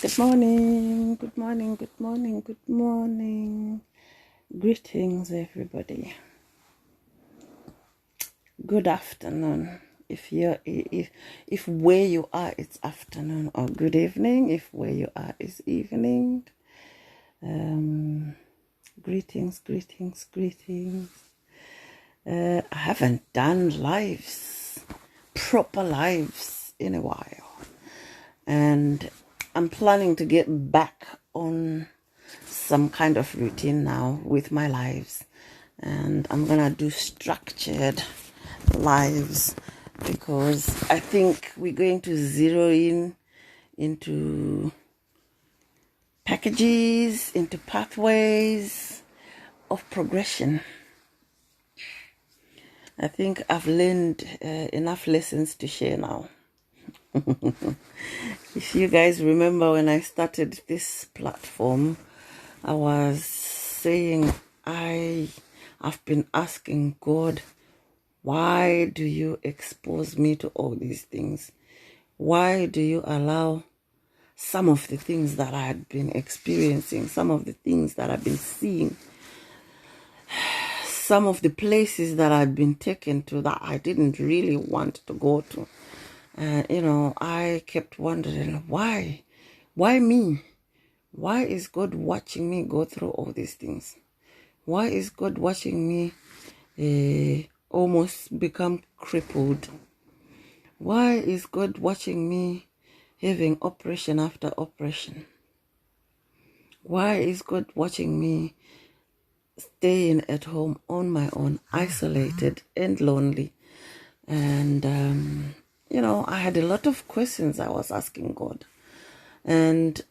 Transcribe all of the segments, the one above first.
Good morning, good morning, good morning, good morning. Greetings, everybody. Good afternoon. If where you are it's afternoon, or good evening if where you are is evening. Greetings, greetings, greetings. I haven't done proper lives in a while, and I'm planning to get back on some kind of routine now with my lives, and I'm gonna do structured lives because I think we're going to zero in into packages, into pathways of progression. I think I've learned enough lessons to share now. If you guys remember when I started this platform, I was saying I've been asking God, why do you expose me to all these things? Why do you allow some of the things that I had been experiencing, some of the things that I've been seeing, some of the places that I've been taken to that I didn't really want to go to? And, I kept wondering, why? Why me? Why is God watching me go through all these things? Why is God watching me almost become crippled? Why is God watching me having operation after operation? Why is God watching me staying at home on my own, isolated and lonely? And, I had a lot of questions I was asking God. And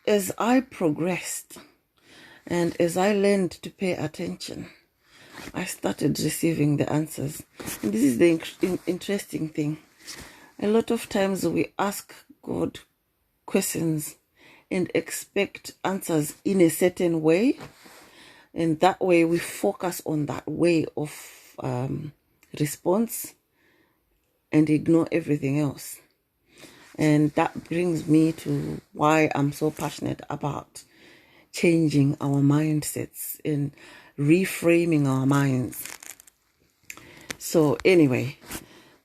as I progressed and as I learned to pay attention, I started receiving the answers. And this is the interesting thing. A lot of times we ask God questions and expect answers in a certain way. And that way we focus on that way of response and ignore everything else. And that brings me to why I'm so passionate about changing our mindsets and reframing our minds. So anyway,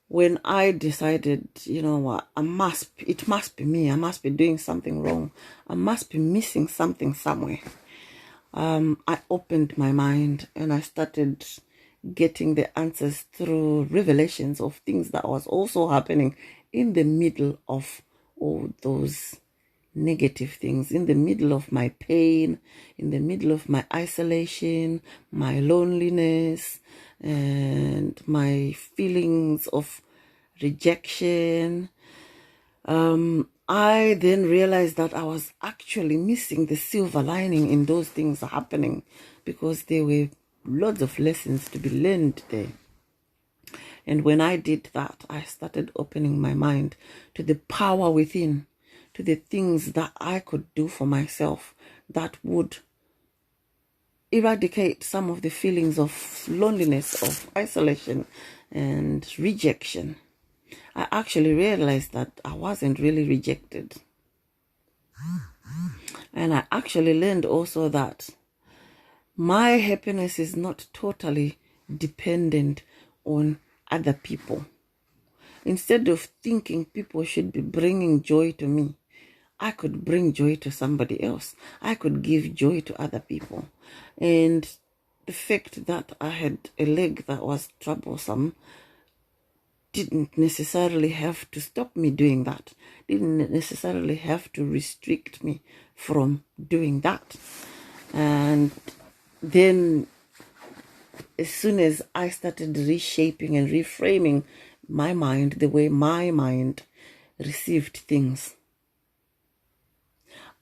when I decided, you know what, it must be me. I must be doing something wrong. I must be missing something somewhere. I opened my mind and I started getting the answers through revelations of things that was also happening in the middle of all those negative things, in the middle of my pain, in the middle of my isolation, my loneliness, and my feelings of rejection. I then realized that I was actually missing the silver lining in those things happening, because there were lots of lessons to be learned there. And when I did that, I started opening my mind to the power within, to the things that I could do for myself that would eradicate some of the feelings of loneliness, of isolation, and rejection. I actually realized that I wasn't really rejected. And I actually learned also that my happiness is not totally dependent on other people. Instead of thinking people should be bringing joy to me, I could bring joy to somebody else. I could give joy to other people. And the fact that I had a leg that was troublesome didn't necessarily have to stop me doing that. Didn't necessarily have to restrict me from doing that. And then as soon as I started reshaping and reframing my mind, the way my mind received things,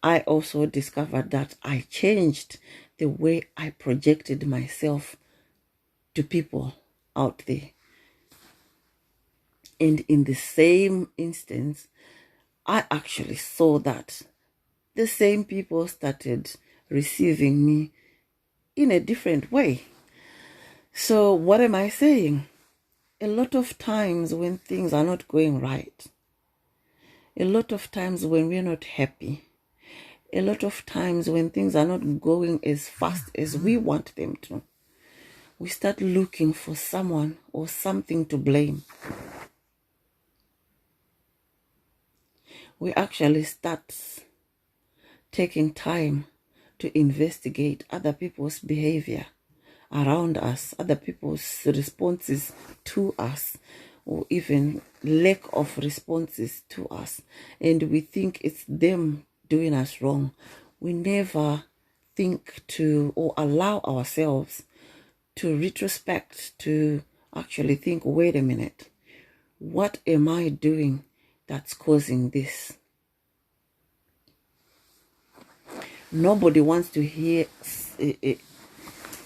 I also discovered that I changed the way I projected myself to people out there. And in the same instance, I actually saw that the same people started receiving me in a different way. So what am I saying? A lot of times when things are not going right, A lot of times when we're not happy, a lot of times when things are not going as fast as we want them to, we start looking for someone or something to blame. We actually start taking time to investigate other people's behavior around us, other people's responses to us, or even lack of responses to us. And we think it's them doing us wrong. We never think to or allow ourselves to retrospect, to actually think, wait a minute, what am I doing that's causing this? Nobody wants to hear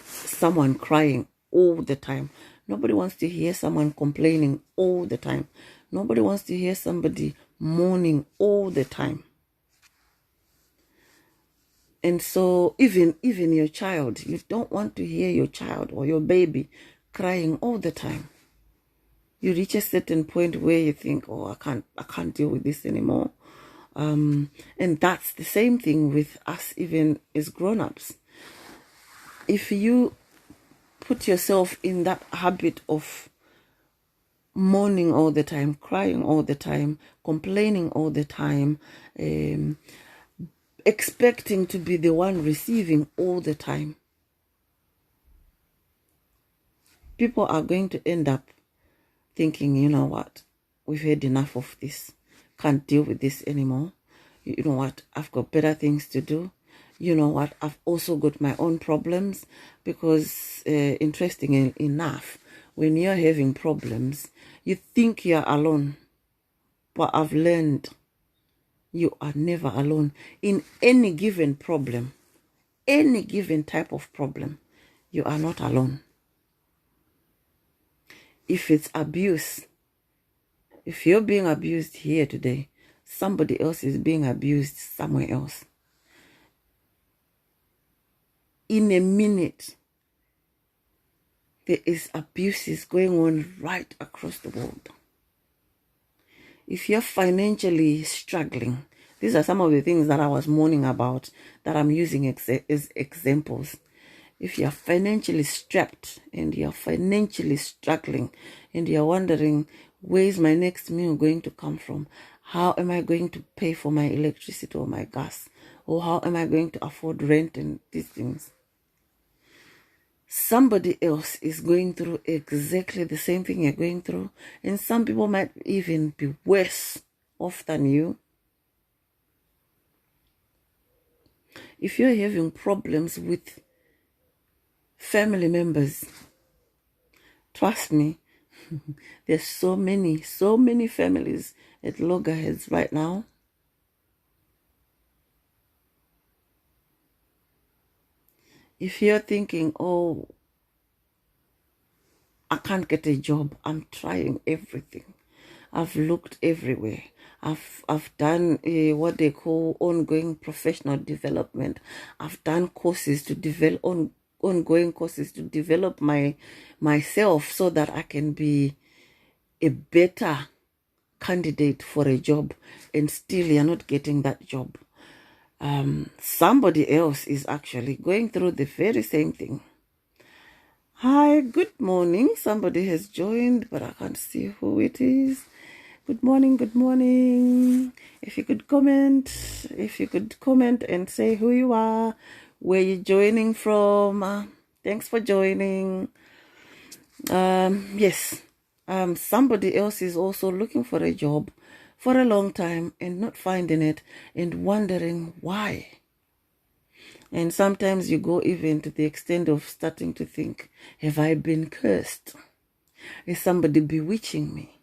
someone crying all the time. Nobody wants to hear someone complaining all the time. Nobody wants to hear somebody mourning all the time. And so even your child, you don't want to hear your child or your baby crying all the time. You reach a certain point where you think, oh, I can't deal with this anymore. And that's the same thing with us, even as grown-ups. If you put yourself in that habit of mourning all the time, crying all the time, complaining all the time, expecting to be the one receiving all the time, people are going to end up thinking, you know what, we've had enough of this, can't deal with this anymore. You know what, I've got better things to do. You know what, I've also got my own problems. Because interestingly enough, when you're having problems, you think you're alone. But I've learned you are never alone. In any given problem, any given type of problem, you are not alone. If it's abuse, if you're being abused here today, somebody else is being abused somewhere else. In a minute, there is abuses going on right across the world. If you're financially struggling, these are some of the things that I was mourning about, that I'm using as examples. If you're financially strapped and you're financially struggling and you're wondering, where is my next meal going to come from? How am I going to pay for my electricity or my gas? Or how am I going to afford rent and these things? Somebody else is going through exactly the same thing you're going through. And some people might even be worse off than you. If you're having problems with family members, trust me, there's so many families at loggerheads right now. If you're thinking, oh, I can't get a job, I'm trying everything. I've looked everywhere. I've done what they call ongoing professional development. I've done courses to develop ongoing courses to develop myself so that I can be a better candidate for a job, and still you're not getting that job. Somebody else is actually going through the very same thing. Hi, good morning. Somebody has joined, but I can't see who it is. Good morning, good morning. If you could comment and say who you are, where you're joining from. Thanks for joining. Yes. Somebody else is also looking for a job for a long time and not finding it and wondering why. And sometimes you go even to the extent of starting to think, have I been cursed? Is somebody bewitching me?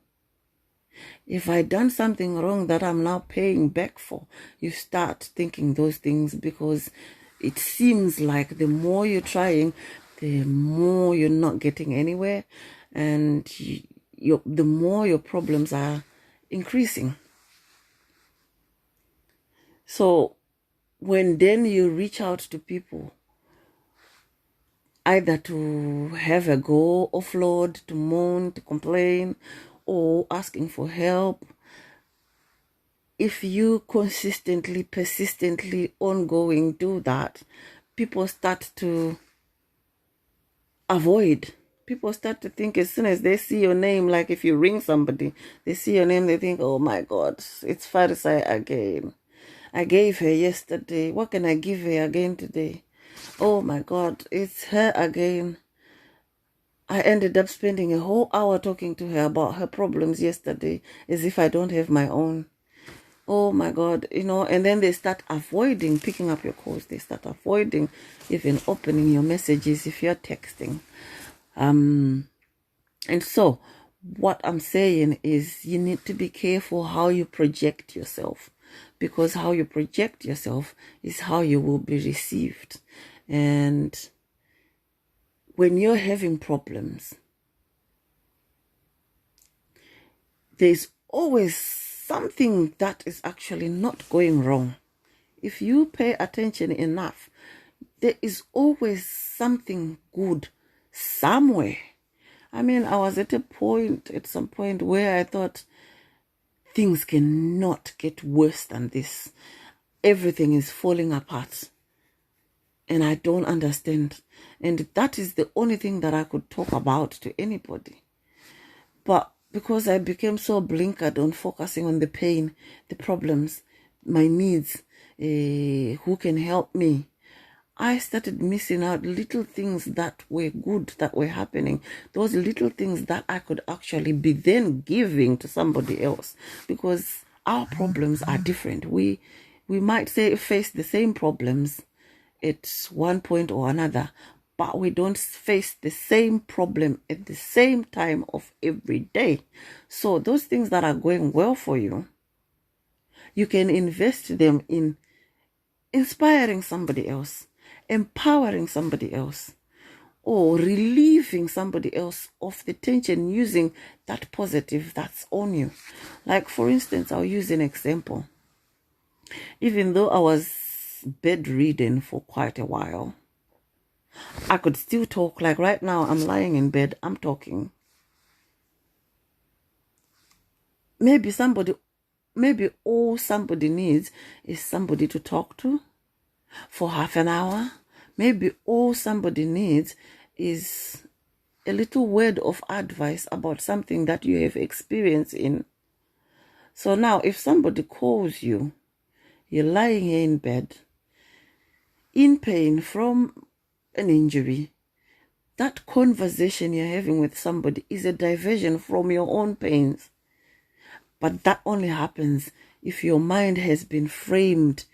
If I done something wrong that I'm now paying back for, you start thinking those things, because it seems like the more you're trying, the more you're not getting anywhere, and the more your problems are increasing. So when then you reach out to people, either to have a go, offload, to moan, to complain, or asking for help, if you consistently, persistently, ongoing do that, people start to avoid. People start to think as soon as they see your name, like if you ring somebody, they see your name, they think, oh my God, it's Farisai again. I gave her yesterday. What can I give her again today? Oh my God, it's her again. I ended up spending a whole hour talking to her about her problems yesterday as if I don't have my own. Oh my God, and then they start avoiding picking up your calls. They start avoiding even opening your messages if you're texting. And so what I'm saying is you need to be careful how you project yourself, because how you project yourself is how you will be received. And when you're having problems, there's always something that is actually not going wrong. If you pay attention enough, there is always something good somewhere. I mean, I was at some point where I thought things cannot get worse than this. Everything is falling apart. And I don't understand. And that is the only thing that I could talk about to anybody. But because I became so blinkered on focusing on the pain, the problems, my needs, who can help me, I started missing out little things that were good, that were happening. Those little things that I could actually be then giving to somebody else, because our problems are different. We might say face the same problems at one point or another, but we don't face the same problem at the same time of every day. So those things that are going well for you, you can invest them in inspiring somebody else, empowering somebody else, or relieving somebody else of the tension using that positive that's on you. Like, for instance, I'll use an example. Even though I was bedridden for quite a while, I could still talk. Like right now, I'm lying in bed, I'm talking. Maybe all somebody needs is somebody to talk to for half an hour. Maybe all somebody needs is a little word of advice about something that you have experience in. So now, if somebody calls you, you're lying here in bed, in pain from an injury, that conversation you're having with somebody is a diversion from your own pains. But that only happens if your mind has been framed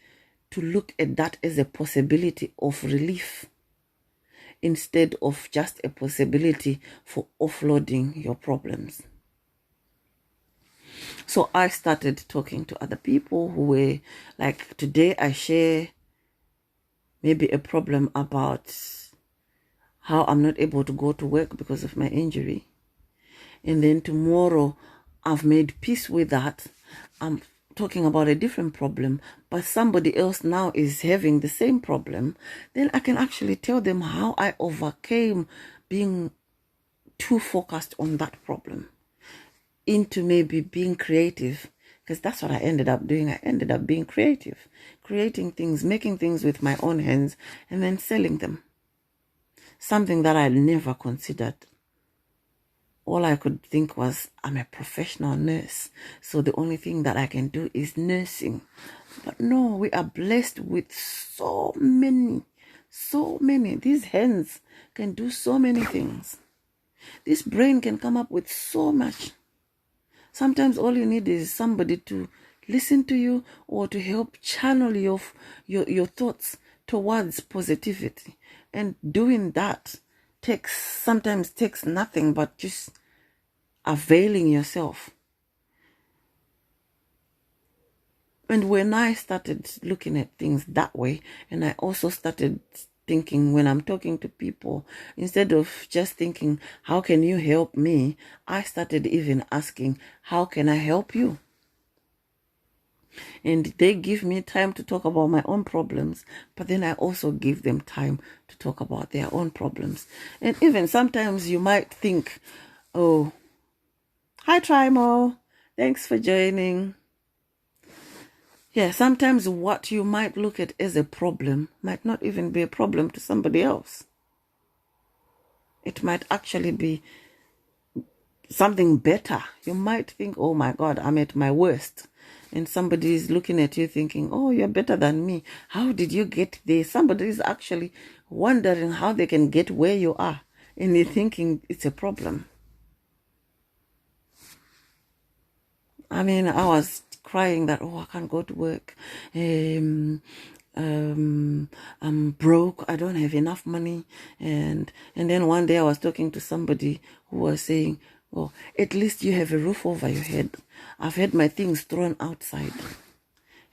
to look at that as a possibility of relief, instead of just a possibility for offloading your problems. So I started talking to other people who were like, today I share maybe a problem about how I'm not able to go to work because of my injury. And then tomorrow I've made peace with that. I'm talking about a different problem, but somebody else now is having the same problem. Then I can actually tell them how I overcame being too focused on that problem into maybe being creative, because that's what I ended up doing. I ended up being creative, creating things, making things with my own hands, and then selling them. Something that I never considered. All I could think was, I'm a professional nurse, so the only thing that I can do is nursing. But no, we are blessed with so many. These hands can do so many things. This brain can come up with so much. Sometimes all you need is somebody to listen to you or to help channel your thoughts towards positivity. And doing that sometimes takes nothing but just availing yourself. And when I started looking at things that way, and I also started thinking when I'm talking to people, instead of just thinking, how can you help me? I started even asking, how can I help you? And they give me time to talk about my own problems, but then I also give them time to talk about their own problems. And even sometimes you might think, oh, hi Trimo, thanks for joining. Yeah, sometimes what you might look at as a problem might not even be a problem to somebody else. It might actually be something better. You might think, oh my God, I'm at my worst. And somebody is looking at you thinking, oh, you're better than me. How did you get there? Somebody is actually wondering how they can get where you are. And you're thinking it's a problem. I mean, I was crying that, oh, I can't go to work. I'm broke. I don't have enough money. And then one day I was talking to somebody who was saying, oh, at least you have a roof over your head. I've had my things thrown outside.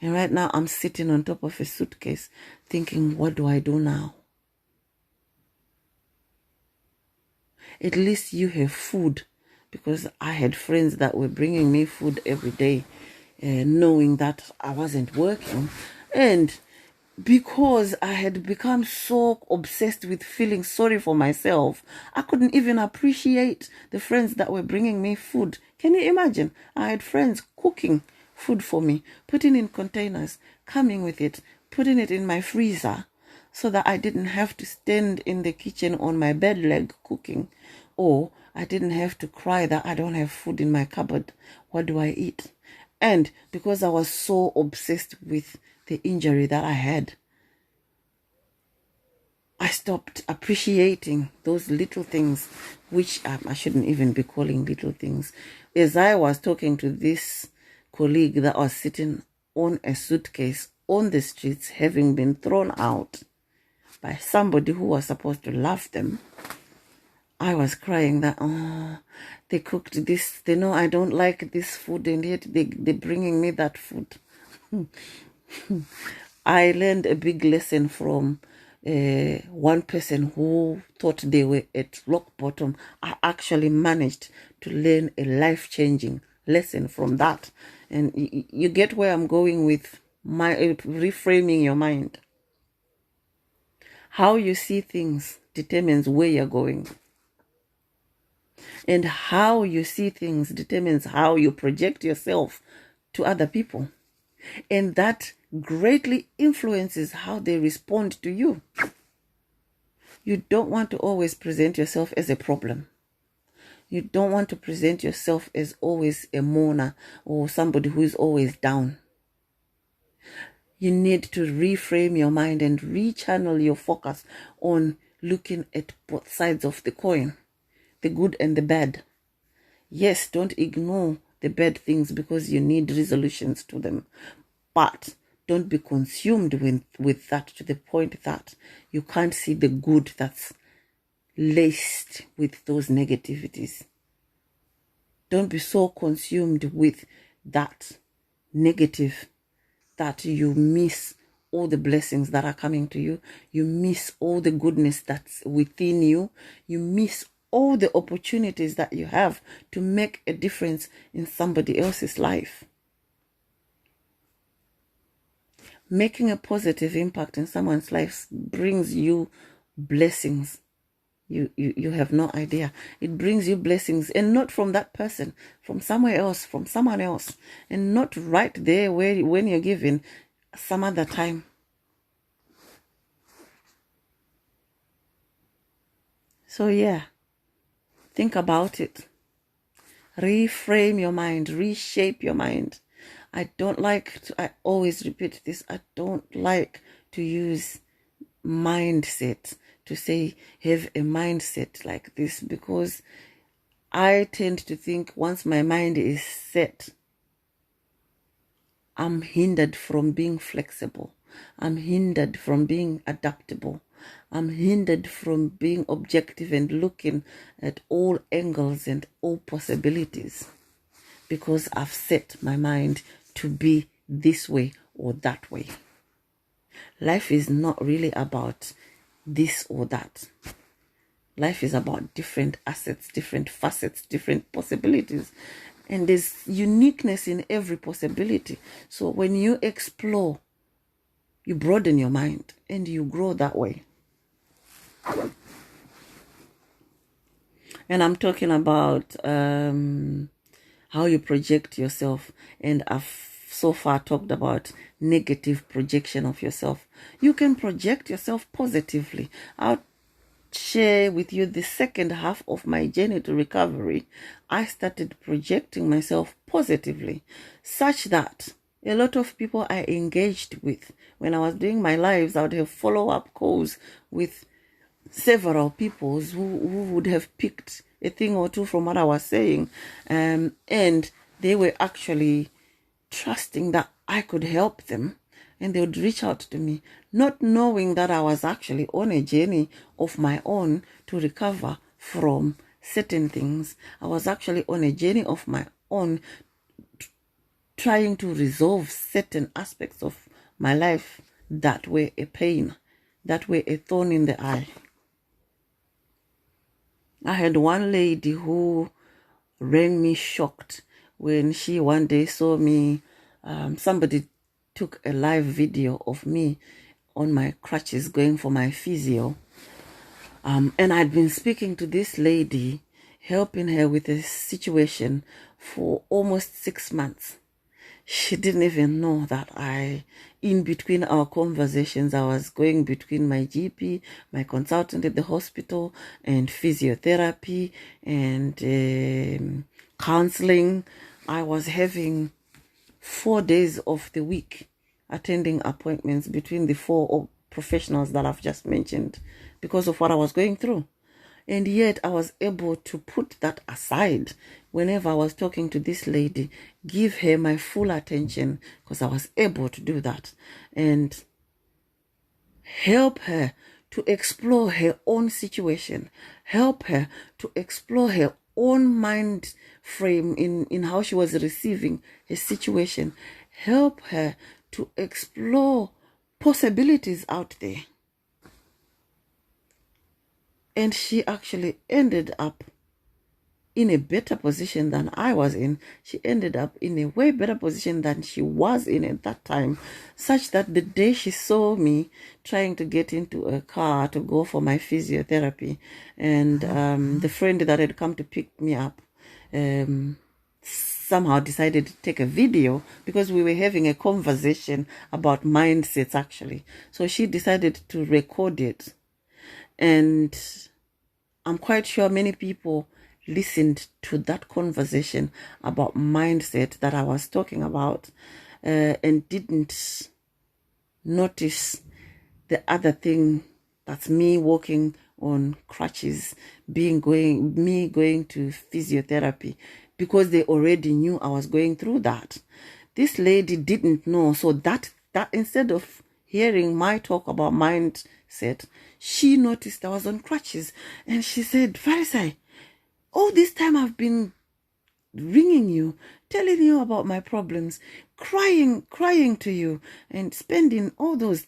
And right now I'm sitting on top of a suitcase thinking, what do I do now? At least you have food, because I had friends that were bringing me food every day, knowing that I wasn't working. And because I had become so obsessed with feeling sorry for myself, I couldn't even appreciate the friends that were bringing me food. Can you imagine? I had friends cooking food for me, putting in containers, coming with it, putting it in my freezer, so that I didn't have to stand in the kitchen on my bed leg cooking, or I didn't have to cry that I don't have food in my cupboard. What do I eat? And because I was so obsessed with the injury that I had, I stopped appreciating those little things, which I shouldn't even be calling little things. As I was talking to this colleague that was sitting on a suitcase on the streets, having been thrown out by somebody who was supposed to love them, I was crying that, oh, they cooked this, they know I don't like this food, and yet they're bringing me that food. I learned a big lesson from one person who thought they were at rock bottom. I actually managed to learn a life-changing lesson from that. And you get where I'm going with my reframing your mind. How you see things determines where you're going. And how you see things determines how you project yourself to other people. And that greatly influences how they respond to you. You don't want to always present yourself as a problem. You don't want to present yourself as always a mourner or somebody who is always down. You need to reframe your mind and rechannel your focus on looking at both sides of the coin, the good and the bad. Yes, don't ignore the bad things because you need resolutions to them. But don't be consumed with that to the point that you can't see the good that's laced with those negativities. Don't be so consumed with that negative that you miss all the blessings that are coming to you. You miss all the goodness that's within you. You miss all the opportunities that you have to make a difference in somebody else's life. Making a positive impact in someone's life brings you blessings. You have no idea. It brings you blessings, and not from that person, from somewhere else, from someone else, and not right there when you're giving, some other time. So yeah, think about it. Reframe your mind, reshape your mind. I always repeat this, I don't like to use mindset to say have a mindset like this, because I tend to think once my mind is set, I'm hindered from being flexible. I'm hindered from being adaptable. I'm hindered from being objective and looking at all angles and all possibilities, because I've set my mind to be this way or that way. Life is not really about this or that. Life is about different assets, different facets, different possibilities. And there's uniqueness in every possibility. So when you explore, you broaden your mind and you grow that way. And I'm talking about how you project yourself. And I've so far talked about negative projection of yourself. You can project yourself positively. I'll share with you the second half of my journey to recovery. I started projecting myself positively, such that a lot of people I engaged with when I was doing my lives, I would have follow-up calls with several people who would have picked a thing or two from what I was saying, and they were actually trusting that I could help them, and they would reach out to me, not knowing that I was actually on a journey of my own to recover from certain things. I was actually on a journey of my own, trying to resolve certain aspects of my life that were a pain, that were a thorn in the eye. I had one lady who rang me shocked when she one day saw me. Somebody took a live video of me on my crutches going for my physio. And I'd been speaking to this lady, helping her with a situation for almost 6 months. She didn't even know that in between our conversations, I was going between my GP, my consultant at the hospital, and physiotherapy and counseling. I was having 4 days of the week attending appointments between the 4 professionals that I've just mentioned because of what I was going through. And yet I was able to put that aside whenever I was talking to this lady, give her my full attention, because I was able to do that, and help her to explore her own situation, help her to explore her own mind frame in how she was receiving her situation, help her to explore possibilities out there. And she actually ended up in a better position than I was in. She ended up in a way better position than she was in at that time, such that the day she saw me trying to get into a car to go for my physiotherapy, and the friend that had come to pick me up somehow decided to take a video, because we were having a conversation about mindsets actually. So she decided to record it. And I'm quite sure many people listened to that conversation about mindset that I was talking about, and didn't notice the other thing, that's me walking on crutches, me going to physiotherapy, because they already knew I was going through that. This lady didn't know, so that instead of hearing my talk about mindset, she noticed I was on crutches, and she said, "Farisai, all this time I've been ringing you, telling you about my problems, crying to you, and spending all those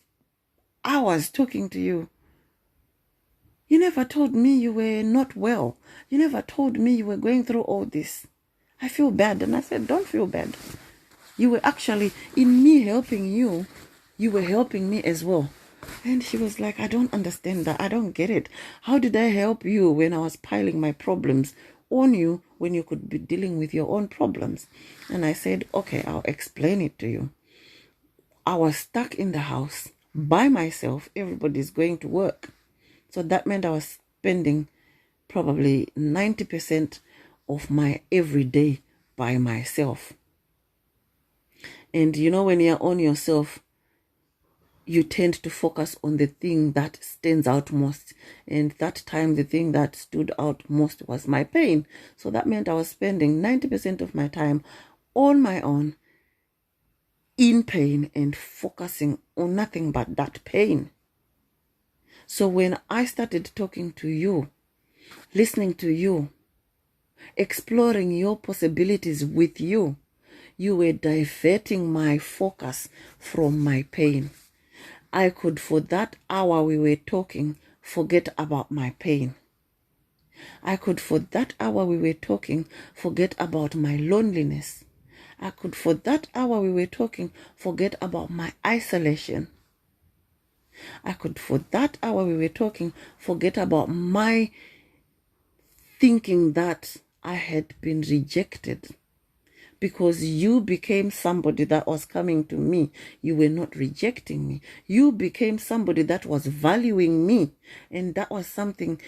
hours talking to you. You never told me you were not well. You never told me you were going through all this. I feel bad." And I said, "Don't feel bad. You were actually, in me helping you, you were helping me as well." And she was like, "I don't understand that. I don't get it. How did I help you when I was piling my problems on you when you could be dealing with your own problems?" And I said, "Okay, I'll explain it to you. I was stuck in the house by myself. Everybody's going to work. So that meant I was spending probably 90% of my everyday by myself. And you know, when you're on yourself, you tend to focus on the thing that stands out most. And that time, the thing that stood out most was my pain. So that meant I was spending 90% of my time on my own, in pain, and focusing on nothing but that pain. So when I started talking to you, listening to you, exploring your possibilities with you, you were diverting my focus from my pain. I could, for that hour we were talking, forget about my pain. I could, for that hour we were talking, forget about my loneliness. I could, for that hour we were talking, forget about my isolation. I could, for that hour we were talking, forget about my thinking that I had been rejected, because you became somebody that was coming to me. You were not rejecting me. You became somebody that was valuing me. And that was something,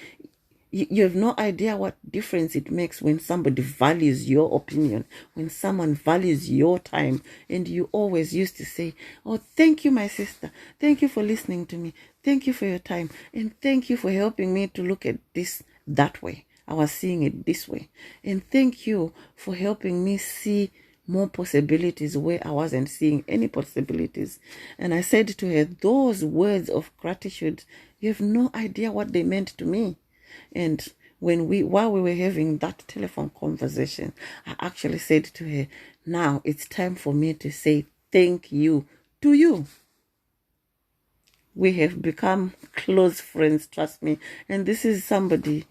you have no idea what difference it makes when somebody values your opinion, when someone values your time. And you always used to say, oh, thank you, my sister. Thank you for listening to me. Thank you for your time. And thank you for helping me to look at this that way. I was seeing it this way. And thank you for helping me see more possibilities where I wasn't seeing any possibilities. And I said to her, those words of gratitude, you have no idea what they meant to me. And while we were having that telephone conversation, I actually said to her, now it's time for me to say thank you to you. We have become close friends, trust me. And this is somebody,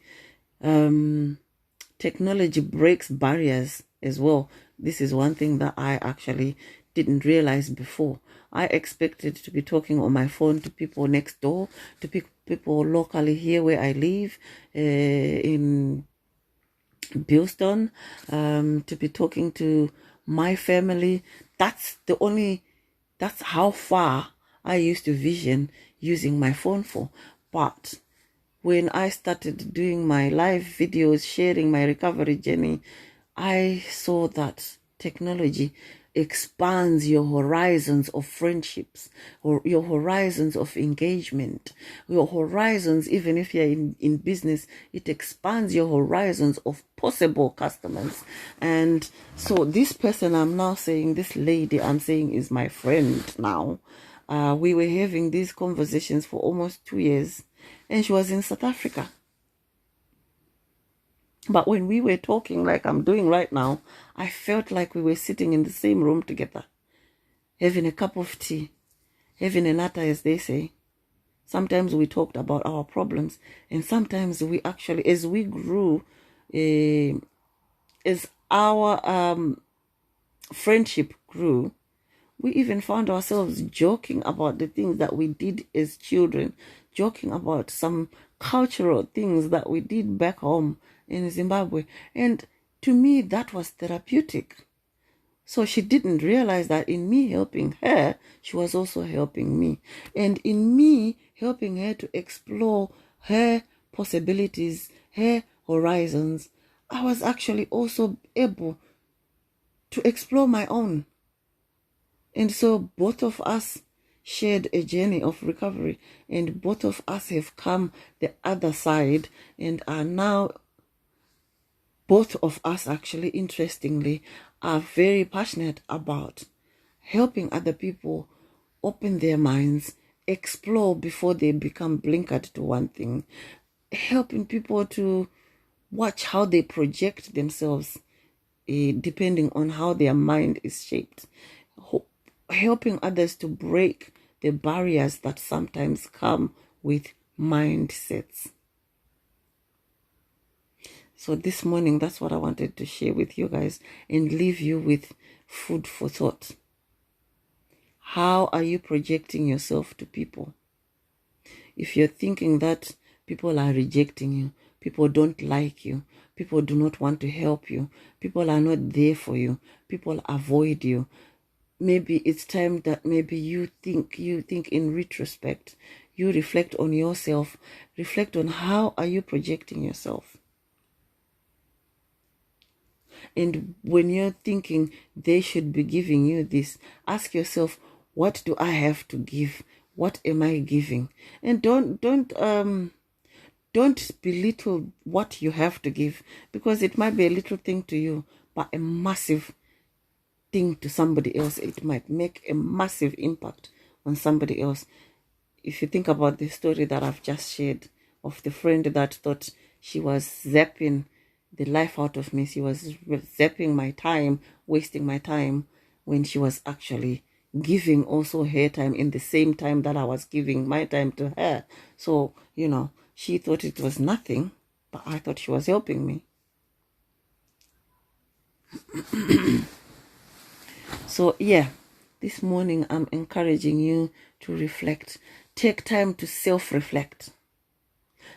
technology breaks barriers as well. This is one thing that I actually didn't realize before. I expected to be talking on my phone to people next door, to people locally here where I live, in Bilston, to be talking to my family. That's how far I used to vision using my phone for. But when I started doing my live videos, sharing my recovery journey, I saw that technology expands your horizons of friendships, or your horizons of engagement, your horizons, even if you're in business, it expands your horizons of possible customers. And so this person I'm now saying, this lady I'm saying is my friend now. We were having these conversations for almost 2 years, and she was in South Africa. But when we were talking like I'm doing right now, I felt like we were sitting in the same room together, having a cup of tea, having a natter, as they say. Sometimes we talked about our problems, and sometimes we actually, as we grew, as our friendship grew, we even found ourselves joking about the things that we did as children, joking about some cultural things that we did back home in Zimbabwe. And to me, that was therapeutic. So she didn't realize that in me helping her, she was also helping me. And in me helping her to explore her possibilities, her horizons, I was actually also able to explore my own. And so both of us shared a journey of recovery, and both of us have come the other side and are now, both of us actually, interestingly, are very passionate about helping other people open their minds, explore before they become blinkered to one thing, helping people to watch how they project themselves, depending on how their mind is shaped, helping others to break the barriers that sometimes come with mindsets. So this morning, that's what I wanted to share with you guys and leave you with food for thought. How are you projecting yourself to people? If you're thinking that people are rejecting you, people don't like you, people do not want to help you, people are not there for you, people avoid you, maybe it's time that maybe you think in retrospect, you reflect on yourself, reflect on how are you projecting yourself. And when you're thinking they should be giving you this, ask yourself, what do I have to give? What am I giving? And don't belittle what you have to give, because it might be a little thing to you, but a massive thing to somebody else. It might make a massive impact on somebody else. If you think about the story that I've just shared of the friend that thought she was zapping the life out of me, she was zapping my time, wasting my time, when she was actually giving also her time in the same time that I was giving my time to her. So, she thought it was nothing, but I thought she was helping me. So yeah, this morning I'm encouraging you to reflect. Take time to self-reflect.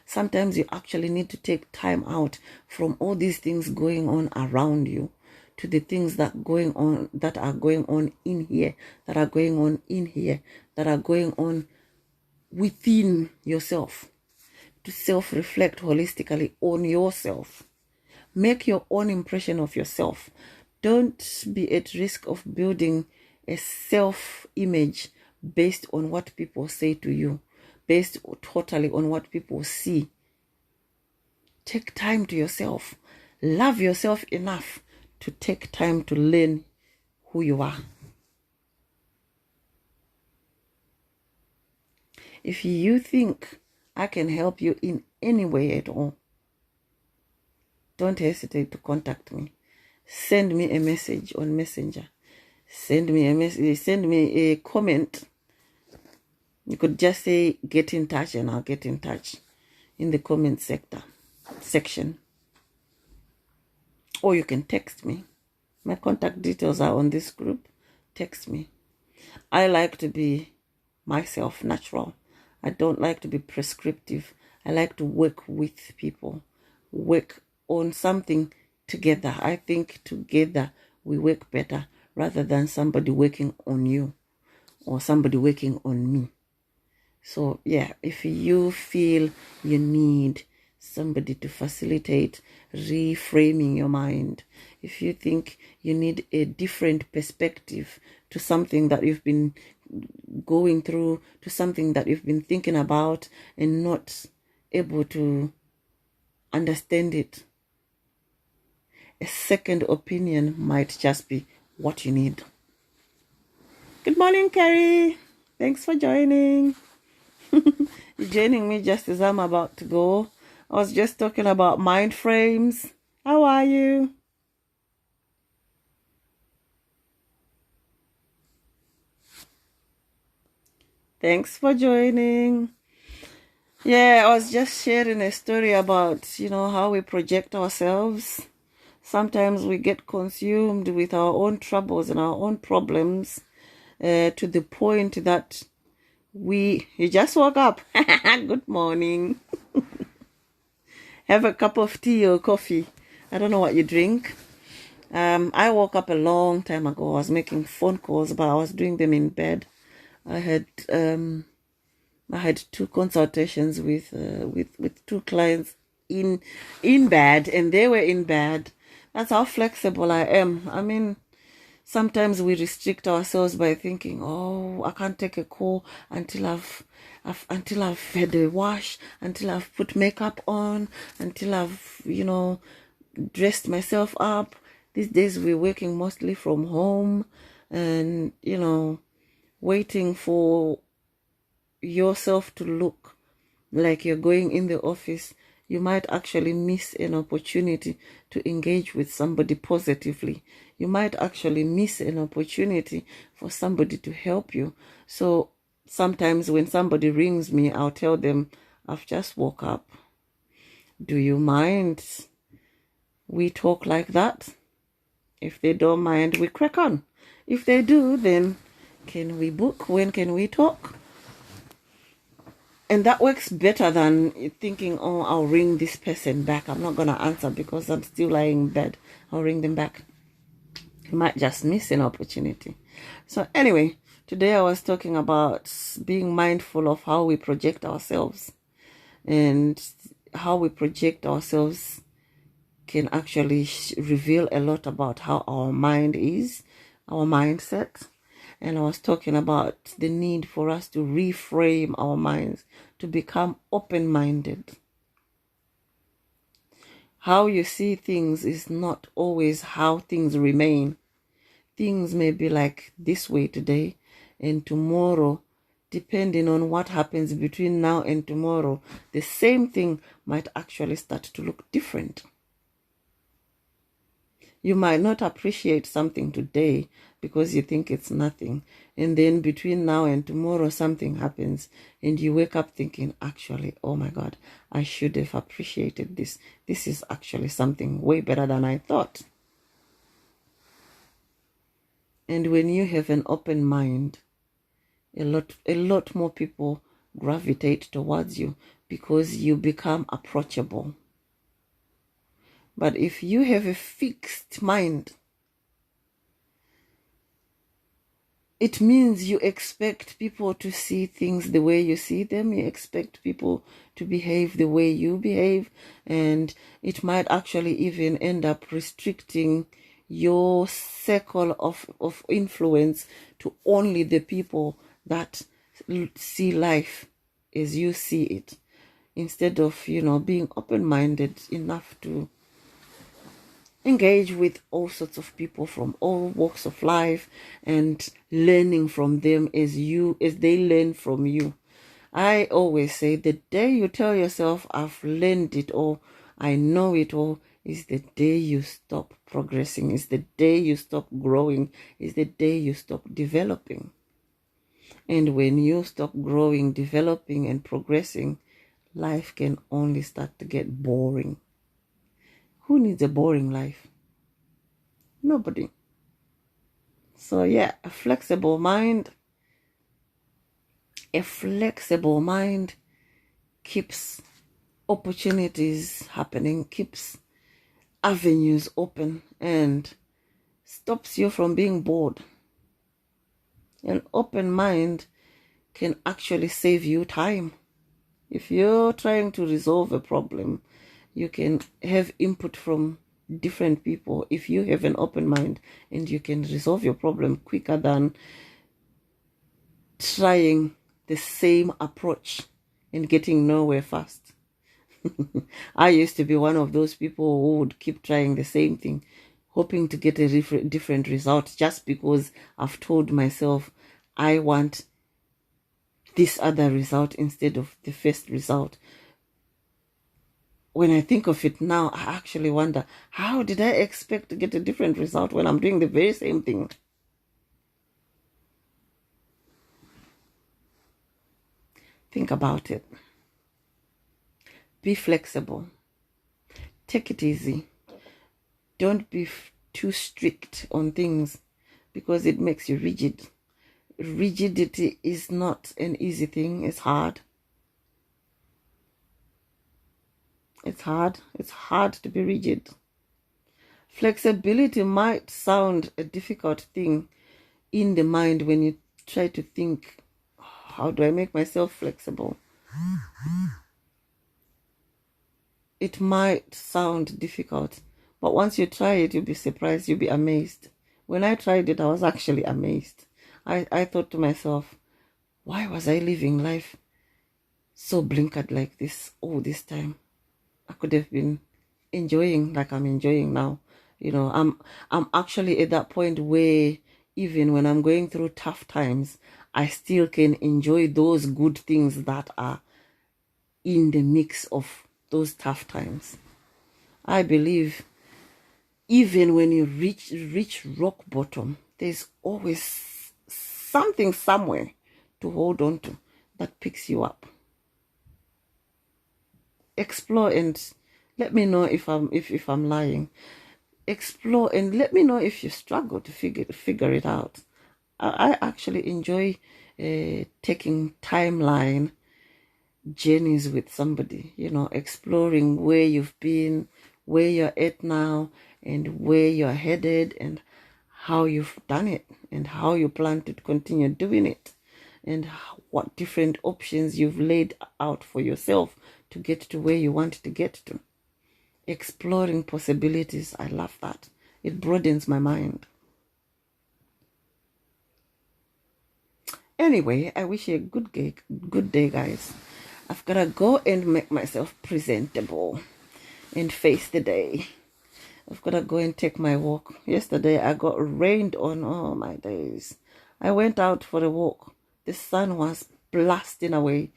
Sometimes you actually need to take time out from all these things going on around you to the things that are going on in here, that are going on in here, that are going on within yourself, to self-reflect holistically on yourself. Make your own impression of yourself. Don't be at risk of building a self-image based on what people say to you, based totally on what people see. Take time to yourself. Love yourself enough to take time to learn who you are. If you think I can help you in any way at all, don't hesitate to contact me. Send me a message on Messenger. Send me a message. Send me a comment. You could just say get in touch, and I'll get in touch in the comment section. Or you can text me. My contact details are on this group. Text me. I like to be myself, natural. I don't like to be prescriptive. I like to work with people, work on something together. I think together we work better rather than somebody working on you or somebody working on me. So yeah, if you feel you need somebody to facilitate reframing your mind, if you think you need a different perspective to something that you've been going through, to something that you've been thinking about and not able to understand it, a second opinion might just be what you need. Good morning, Carrie. Thanks for joining. You're joining me just as I'm about to go. I was just talking about mind frames. How are you? Thanks for joining. Yeah, I was just sharing a story about, how we project ourselves. Sometimes we get consumed with our own troubles and our own problems to the point that you just woke up. Good morning. Have a cup of tea or coffee. I don't know what you drink. I woke up a long time ago. I was making phone calls, but I was doing them in bed. I had 2 consultations with 2 clients in bed, and they were in bed. That's how flexible I am. I mean, sometimes we restrict ourselves by thinking, oh, I can't take a call until I've had a wash, until I've put makeup on, until I've, dressed myself up. These days we're working mostly from home, and, waiting for yourself to look like you're going in the office, you might actually miss an opportunity to engage with somebody positively. You might actually miss an opportunity for somebody to help you. So sometimes when somebody rings me, I'll tell them, I've just woke up. Do you mind we talk like that? If they don't mind, we crack on. If they do, then can we book? When can we talk? And that works better than thinking, oh, I'll ring this person back. I'm not going to answer because I'm still lying in bed. I'll ring them back. You might just miss an opportunity. So anyway, today I was talking about being mindful of how we project ourselves. And how we project ourselves can actually reveal a lot about how our mind is, our mindset. And I was talking about the need for us to reframe our minds, to become open-minded. How you see things is not always how things remain. Things may be like this way today, and tomorrow, depending on what happens between now and tomorrow, the same thing might actually start to look different. You might not appreciate something today because you think it's nothing. And then between now and tomorrow, something happens and you wake up thinking, actually, oh my God, I should have appreciated this. This is actually something way better than I thought. And when you have an open mind, a lot more people gravitate towards you because you become approachable. But if you have a fixed mind, it means you expect people to see things the way you see them. You expect people to behave the way you behave. And it might actually even end up restricting your circle of influence to only the people that see life as you see it, instead of, being open-minded enough to engage with all sorts of people from all walks of life and learning from them as they learn from you. I always say the day you tell yourself I've learned it all, I know it all, is the day you stop progressing, is the day you stop growing, is the day you stop developing. And when you stop growing, developing, and progressing, life can only start to get boring. Who needs a boring life? Nobody. So yeah, a flexible mind keeps opportunities happening, keeps avenues open, and stops you from being bored. An open mind can actually save you time. If you're trying to resolve a problem, you can have input from different people if you have an open mind, and you can resolve your problem quicker than trying the same approach and getting nowhere fast. I used to be one of those people who would keep trying the same thing, hoping to get a different result, just because I've told myself I want this other result instead of the first result. When I think of it now, I actually wonder, how did I expect to get a different result when I'm doing the very same thing? Think about it. Be flexible. Take it easy. Don't be too strict on things, because it makes you rigid. Rigidity is not an easy thing. It's hard. It's hard. It's hard to be rigid. Flexibility might sound a difficult thing in the mind when you try to think, how do I make myself flexible? It might sound difficult, but once you try it, you'll be surprised, you'll be amazed. When I tried it, I was actually amazed. I thought to myself, why was I living life so blinkered like this all this time? I could have been enjoying like I'm enjoying now. I'm actually at that point where even when I'm going through tough times, I still can enjoy those good things that are in the mix of those tough times. I believe even when you reach rock bottom, there's always something somewhere to hold on to that picks you up. Explore and let me know if I'm lying. Explore and let me know if you struggle to figure it out. I actually enjoy taking timeline journeys with somebody, exploring where you've been, where you're at now, and where you're headed, and how you've done it, and how you plan to continue doing it, and what different options you've laid out for yourself to get to where you want to get to. Exploring possibilities, I love that. It broadens my mind. Anyway, I wish you a good day, guys. I've got to go and make myself presentable and face the day. I've got to go and take my walk. Yesterday, I got rained on. Oh, my days. I went out for a walk. The sun was blasting away.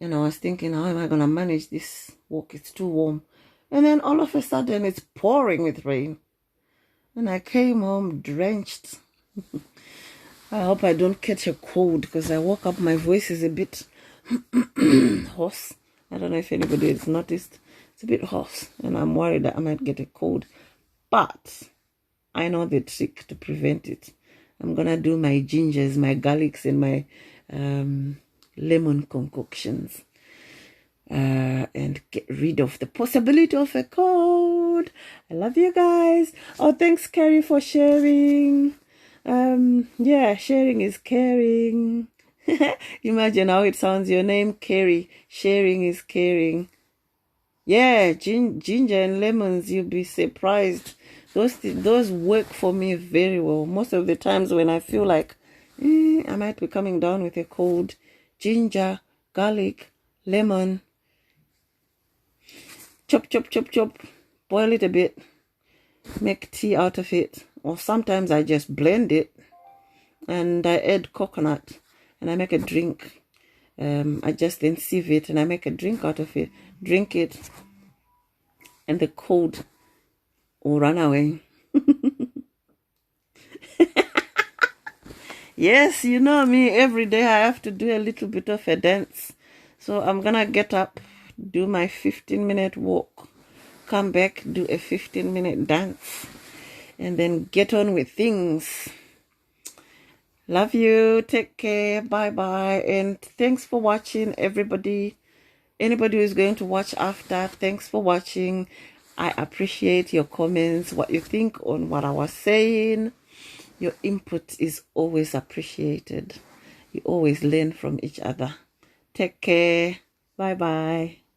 I was thinking, how am I going to manage this walk? It's too warm. And then all of a sudden, it's pouring with rain. And I came home drenched. I hope I don't catch a cold, because I woke up, my voice is a bit hoarse. I don't know if anybody has noticed. It's a bit hoarse, and I'm worried that I might get a cold. But I know the trick to prevent it. I'm going to do my gingers, my garlics, and my lemon concoctions. And get rid of the possibility of a cold. I love you guys. Oh, thanks, Carrie, for sharing. Yeah, sharing is caring. Imagine how it sounds. Your name, Carrie. Sharing is caring. Yeah, ginger and lemons, you'll be surprised. Those work for me very well. Most of the times when I feel like I might be coming down with a cold, ginger, garlic, lemon, chop, chop, chop, chop, boil it a bit, make tea out of it. Or sometimes I just blend it and I add coconut and I make a drink. I just then sieve it and I make a drink out of it. Drink it and the cold will run away. Yes, you know me, every day I have to do a little bit of a dance. So I'm gonna get up, do my 15-minute walk, come back, do a 15-minute dance, and then get on with things. Love you, take care, bye-bye, and thanks for watching, everybody. Anybody who's going to watch after, thanks for watching. I appreciate your comments, what you think on what I was saying. Your input is always appreciated. You always learn from each other. Take care. Bye-bye.